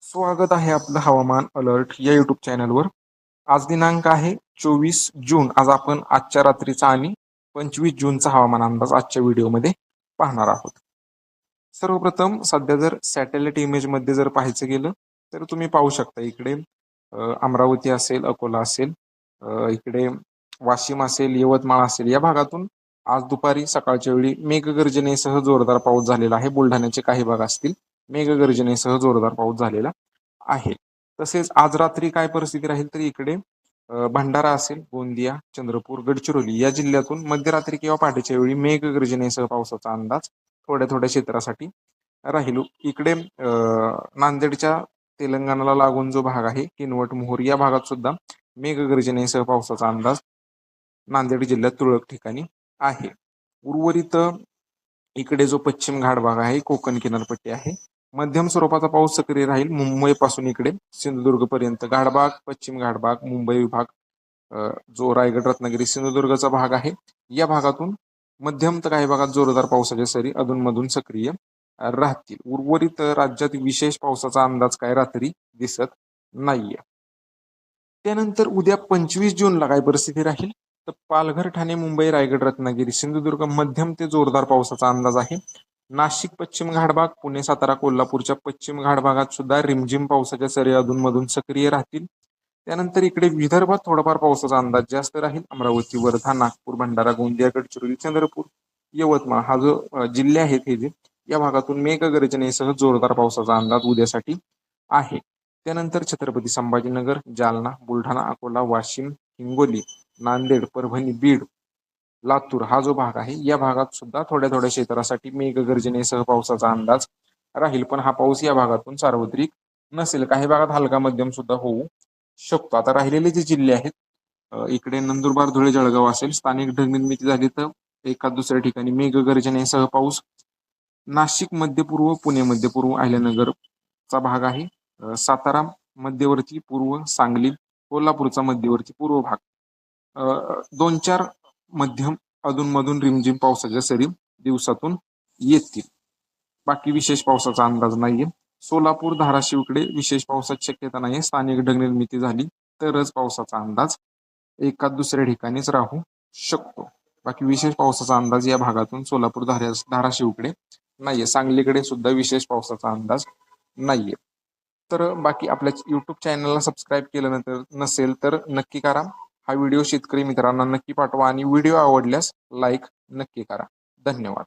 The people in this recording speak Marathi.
स्वागत आहे आपलं हवामान अलर्ट या यूट्यूब चॅनलवर. आज दिनांक आहे 24 जून. आज आपण आजच्या रात्रीचा आणि 25 जूनचा हवामान अंदाज आजच्या व्हिडिओमध्ये पाहणार आहोत. सर्वप्रथम सध्या जर सॅटेलाइट इमेजमध्ये जर पाहायचं गेलं तर तुम्ही पाहू शकता इकडे अमरावती असेल, अकोला असेल, इकडे वाशिम असेल, यवतमाळ असेल, या भागातून आज दुपारी सकाळच्या वेळी मेघगर्जनेसह जोरदार पाऊस झालेला आहे. बुलढाण्याचे काही भाग असतील मेघगर्जनेसह जोरदार पाऊस झालेला आहे. तसेच आज रात्री काय परिस्थिती राहील तर इकडे भंडारा असेल, गोंदिया, चंद्रपूर, गडचिरोली या जिल्ह्यातून मध्यरात्री किंवा पहाटेच्या वेळी मेघगर्जनेसह पावसाचा अंदाज थोड्या थोड्या क्षेत्रासाठी राहील. इकडे नांदेडच्या तेलंगणाला लागून जो भाग आहे किनवट, मोहोर या भागात सुद्धा मेघगर्जनेसह पावसाचा अंदाज नांदेड जिल्ह्यात तुरळक ठिकाणी आहे. उर्वरित इकडे जो पश्चिम घाट भाग आहे, कोकण किनारपट्टी आहे, मध्यम स्वरूपाचा पाऊस सक्रिय राहील. मुंबई पासून इकडे सिंधुदुर्ग पर्यंत घाटभाग, पश्चिम घाटभाग, मुंबई विभाग, जो रायगड, रत्नागिरी, सिंधुदुर्गचा भाग आहे, या भागातून मध्यम तर काही भागात जोरदार पावसाच्या सरी अधूनमधून सक्रिय राहतील. उर्वरित राज्यात विशेष पावसाचा अंदाज काय रात्री दिसत नाहीये. त्यानंतर उद्या 25 जूनला काय परिस्थिती राहील तर पालघर, ठाणे, मुंबई, रायगड, रत्नागिरी, सिंधुदुर्ग मध्यम ते जोरदार पावसाचा अंदाज आहे. नाशिक पश्चिम घाटभाग, पुणे, सातारा, कोल्हापूरच्या पश्चिम घाटभागात सुद्धा रिमझिम पावसाच्या सरी अधूनमधून सक्रिय राहतील. त्यानंतर इकडे विदर्भात थोडाफार पावसाचा अंदाज जास्त राहील. अमरावती, वर्धा, नागपूर, भंडारा, गोंदिया, गडचिरोली, चंद्रपूर, यवतमाळ हा जो जिल्हे आहेत हे जे या भागातून मेघगर्जनेसह जोरदार पावसाचा अंदाज उद्यासाठी आहे. त्यानंतर छत्रपती संभाजीनगर, जालना, बुलढाणा, अकोला, वाशिम, हिंगोली, नांदेड, परभणी, बीड, लातूर हा जो भाग आहे या भागात सुद्धा थोड्या थोड्या क्षेत्रासाठी मेघगर्जनेसह पावसाचा अंदाज राहील. पण हा पाऊस या भागातून सार्वत्रिक नसेल. काही भागात हलका मध्यम सुद्धा होऊ शकतो. आता राहिलेले जे जिल्हे आहेत इकडे नंदुरबार, धुळे, जळगाव असेल, स्थानिक ढगनिर्मिती झाली तर एखाद दुसऱ्या ठिकाणी मेघगर्जनेसह पाऊस. नाशिक मध्यपूर्व, पुणे मध्यपूर्व, अहिल्यानगरचा भाग आहे, सातारा मध्यवर्ती पूर्व, सांगली, कोल्हापूरचा मध्यवर्ती पूर्व भाग, 2-4 मध्यम अधूनमधून रिमझिम पावसाच्या सरी दिवसातून येतील. बाकी विशेष पावसाचा अंदाज नाहीये. सोलापूर, धाराशिवकडे विशेष पावसाची शक्यता नाही. स्थानिक ढगनिर्मिती झाली तरच पावसाचा अंदाज एकाच दुसऱ्या ठिकाणीच राहू शकतो. बाकी विशेष पावसाचा अंदाज या भागातून सोलापूर, धाराशिवकडे नाहीये. सांगलीकडे सुद्धा विशेष पावसाचा अंदाज नाहीये. तर बाकी आपल्या यूट्यूब चॅनलला सबस्क्राईब केलं नसेल तर नक्की करा. हा व्हिडिओ शेतकरी मित्रांना नक्की पाठवा आणि व्हिडिओ आवडल्यास लाईक नक्की करा. धन्यवाद.